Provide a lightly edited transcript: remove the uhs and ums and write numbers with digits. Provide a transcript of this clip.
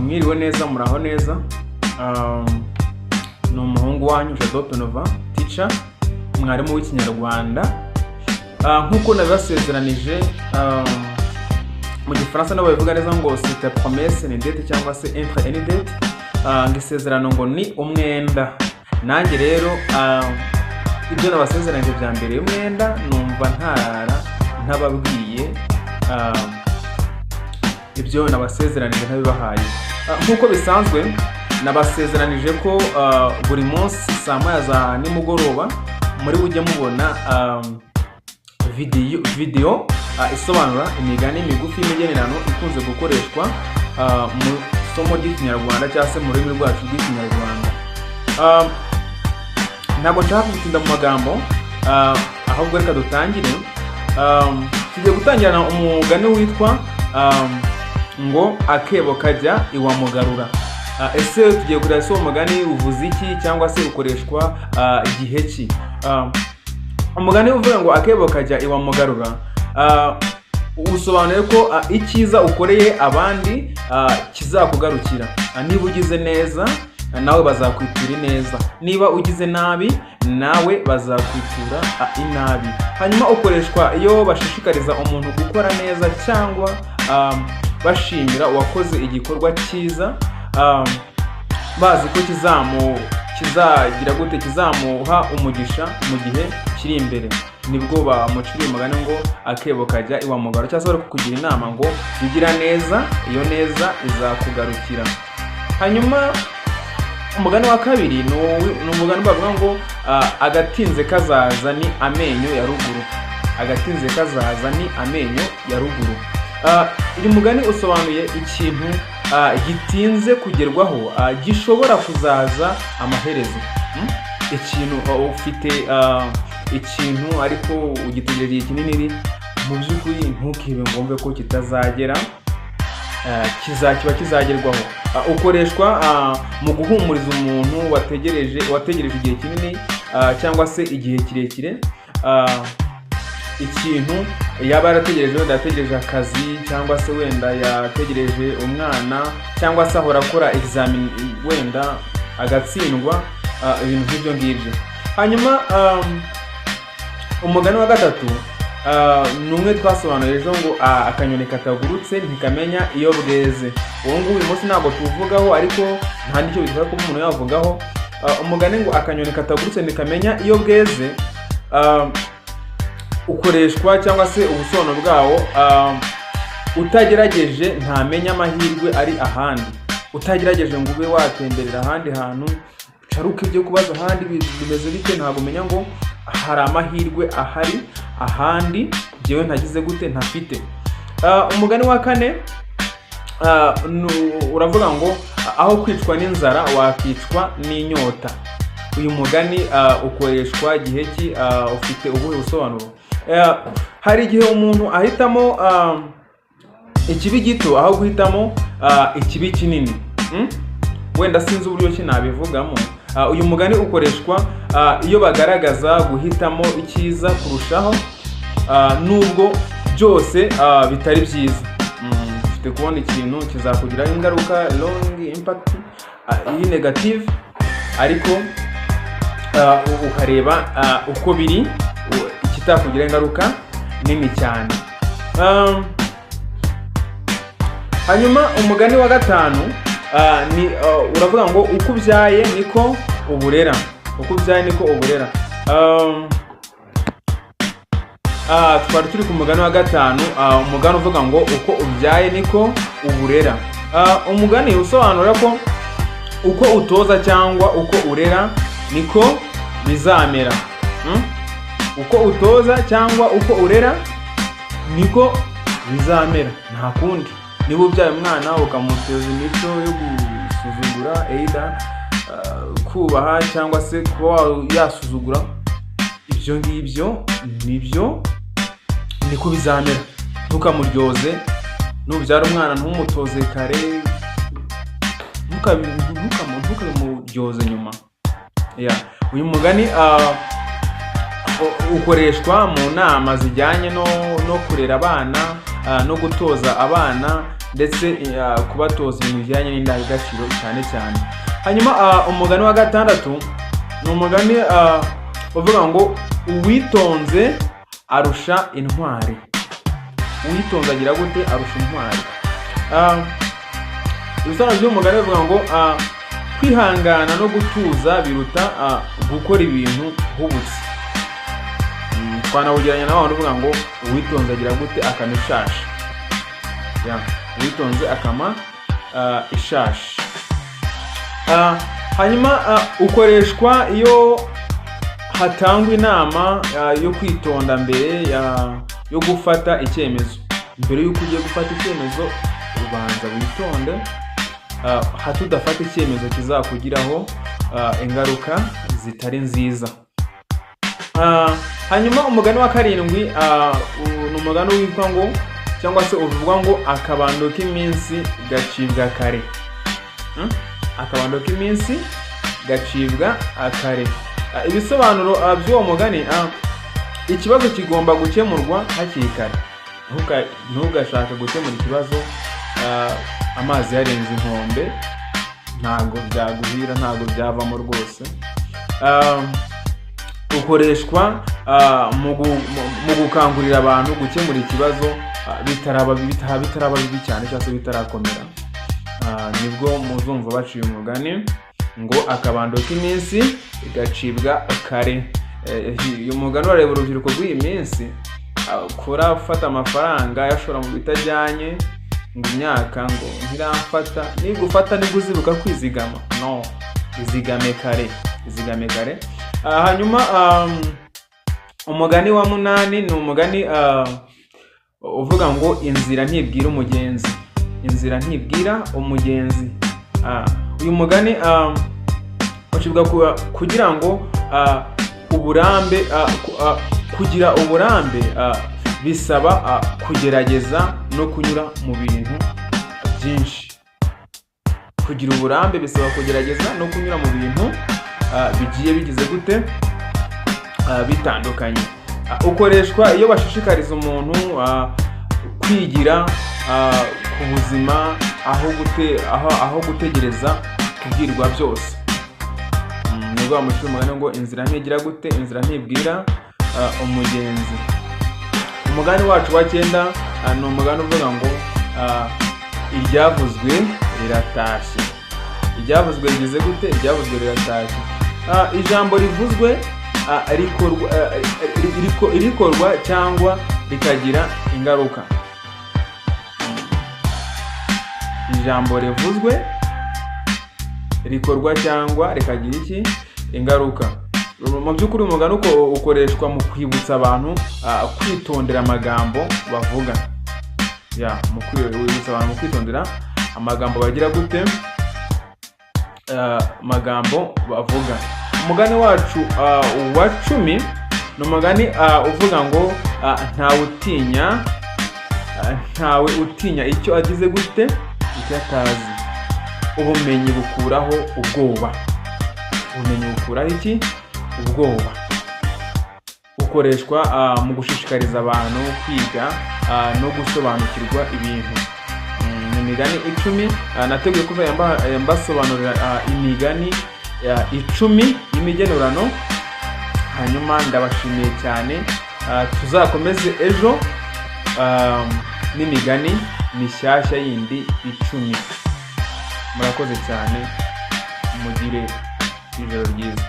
Mwiriwe neza, muraho neza. Ni umuhungu wanyu Jado Penova, teacher, mwarimu w'ikinyarwanda. Nkuko nabasezeranije mu gifaransa nabo bivuga neza ngo c'est promesse ni date cyangwa se entre any date. Ngisezerano ngo ni umwenda. Nanjye rero ibyo nabasezeranije bya mbere y'umwenda numva ntarara ntababwiye ibyo nabasezeranije ntabibahaye. Nkuko bisanzwe nabasezeranije ko buri munsi saa moya za nimugoroba muri bujye mubona video isobanura imigani migufi y'imigenurano ikunze gukoreshwa mu somo ry'ikinyarwanda cyangwa se mu rurimi rwacu rw'ikinyarwanda. Ntabwo nshaka gutinda mu magambo, ahubwo reka dutangire. Tugiye gutangirana umugani witwa ngo akebo kajya iwa mugarura. Ese tugiye kureba se umugani uvuze iki cyangwa se ukoreshwa igihe ki? Umugani uvuga ngo akebo kajya iwa mugarura usobanuye ko icyiza ukoreye abandi kizakugarukira. Niba ugize neza nawe bazakwitura neza, niba ugize nabi nawe bazakwitura inabi. Hanyuma ukoreshwa iyo bashishikariza umuntu gukora neza cyangwa bashimira uwakoze igikorwa cyiza, bazi ko kizagira gute, kizamuha umugisha mu gihe kiri imbere. Nibwo bamuciriye umugani ngo akebo kajya iwa mugarura, cyangwa se bari kukugira inama ngo ugira neza, iyo neza izakugarukira. Hanyuma umugani wa kabiri ni umugani bavuga ngo agatinze kazaza ni amenyo ya ruguru. Agatinze kazaza ni amenyo ya ruguru. Uyu mugani usobanuye ikintu gitinze kugerwaho gishobora kuzaza amaherezo. Ikintu ufite ikintu ariko ugitegereje kinini, mu by'ukuri ntukibe ngombe ko kitazagera, kiba kizagerwaho. Ukoreshwa mu guhumuriza umuntu wategereje igihe kinini cyangwa se igihe kirekire. Ikintu yaba yarategereje, wenda yategereje akazi cyangwa se wenda yategereje umwana cyangwa se ahora akora examen wenda agatsindwa, ibintu nk'ibyo ngibyo. Hanyuma umugani wa gatatu ni umwe twasobanuye ejo ngo akanyoni katagurutse ntikamenya iyo bweze. Uwo nguwo uyu munsi ntabwo tuvugaho, ariko nta n'icyo bitwaye ko umuntu yavugaho. Umugani ngo akanyoni katagurutse ntikamenya iyo bweze ukoreshwa cyangwa se ubusobanuro bwawo utagerageje ntamenya amahirwe ari ahandi. Utagerageje ngo ube watemberera ahandi hantu, caruke ibyo kubaza ahandi bimeze bite, ntabwo umenya ngo hari amahirwe ahari ahandi jewe ntagize gute ntafite. Umugani wa kane uravuga ngo aho kwicwa n'inzara wakicwa n'inyota. Uyu mugani ukoreshwa igihe ki, ufite ubuhe busobanuro? Hari igihe umuntu ahitamo ikibi gito aho guhitamo ikibi kinini. Wenda sinzi uburyo ki nabivugamo. Uyu mugani ukoreshwa iyo bagaragaza guhitamo icyiza kurushaho nubwo byose bitari byiza. Ufite kubona ikintu kizakugira ingaruka long impact negative, ariko ukareba uko biri ikitakugira ingaruka nini cyane. Hanyuma umugani wa gatanu ni uravuga ngo uko ubyaye niko uburera. Uko ubyaye niko uburera. Twari turi ku mugani wa gatanu, umugani uvuga ngo uko ubyaye niko uburera. Umugani usobanura ko uko utoza cyangwa uko urera niko bizamera. Uko utoza cyangwa uko urera niko bizamera, nta kundi. Niba ubyaye umwana ukamuteza imico yo gusuzugura, either kubaha cyangwa se kuba yasuzugura, ibyo ngibyo niko bizamera. Ntukamuryoze, nubyara umwana ntumutoze kare, ntukamuryoze nyuma. Uyu mugani ukoreshwa mu nama zijyanye no kurera abana, no gutoza abana ndetse kubatoza ibintu bijyanye n'indangagaciro cyane cyane. Hanyuma umugani wa gatandatu ni umugani uvuga ngo uwitonze arusha intwari. Uwitonze agira gute? Arusha intwari. Ibisobanuro by'umugani bivuga ngo kwihangana no gutuza biruta gukora ibintu hubutse. Twanawugeranya na wandi uvuga ngo uwitonze agira gute? Akama ishashi. Uwitonze akama ishashi. Hanyuma ukoreshwa iyo hatangwa inama yo kwitonda mbere yo gufata icyemezo. Mbere y'uko ugiye gufata icyemezo ubanza witonde hato udafata icyemezo kizakugiraho ingaruka zitari nziza. Hanyuma umugani wa karindwi ni umugani witwa ngo cyangwa se uvuga ngo akabando k'iminsi gacibwa kare. Akabando k'iminsi gacibwa kare. Ibisobanuro by'uwo mugani, ikibazo kigomba gukemurwa hakiri kare. Ntugashake gukemura ikibazo amazi yarenze inkombe, ntabwo byaguhira, ntabwo byavamo rwose. Ukoreshwa mu gukangurira abantu gukemura ikibazo bitaraba bibi cyane cyangwa se bitarakomera. Nibwo muzumva baciye umugani ngo akabando k'iminsi gacibwa kare. Uyu mugani urareba urubyiruko rw'iyi minsi kurafata amafaranga yashora mu bitajyanye, ngo imyaka ngo ntiramfata, nigufata nibwo uzibuka kwizigama. No, izigame kare. Hanyuma umugani wa munani ni umugani uvuga ngo inzira ntibwira umugenzi. Inzira ntibwira umugenzi. Uyu mugani ucibwa kugira ngo kugira uburambe bisaba kugerageza no kunyura mu bintu byinshi. Kugira uburambe bisaba kugerageza no kunyura mu bintu bigiye bigize gute? Bitandukanye. Ukoreshwa iyo bashishikariza umuntu kwigira ku buzima aho gutegereza kubwirwa byose. Nibwo bamushira umugani ngo inzira ntigira gute? Inzira ntibwira umugenzi. Umugani wacu wa 9 ni umugani uvuga ngo iryavuzwe riratashye. Iryavuzwe rigize gute? Iryavuzwe riratashye. Ijambo rivuzwe rikorwa cyangwa rikagira ingaruka. Ijambo rivuzwe rikorwa cyangwa rikagira iki? Ingaruka. Mu by'ukuri umugani ukoreshwa mu kwibutsa abantu kwitondera amagambo bavuga. Mu kwibutsa abantu mu kwitondera amagambo bagira gute? Amagambo bavuga. Umugani wacu wa 10 ni umugani uvuga ngo ntawe utinya icyo agize gute? Icyo atazi. Ubumenyi bukuraho ubwoba. Ubumenyi bukuraho iki? Ubwoba. Ukoreshwa mu gushishikariza abantu kwiga no gusobanukirwa ibintu. Imigani 10 nateguye kuva mbasobanurira imigani 10 y'imigenurano. Hanyuma ndabashimiye cyane. Tuzakomeze ejo n'imigani mishyashya yindi 10. Murakoze cyane, mugire ijoro ryiza.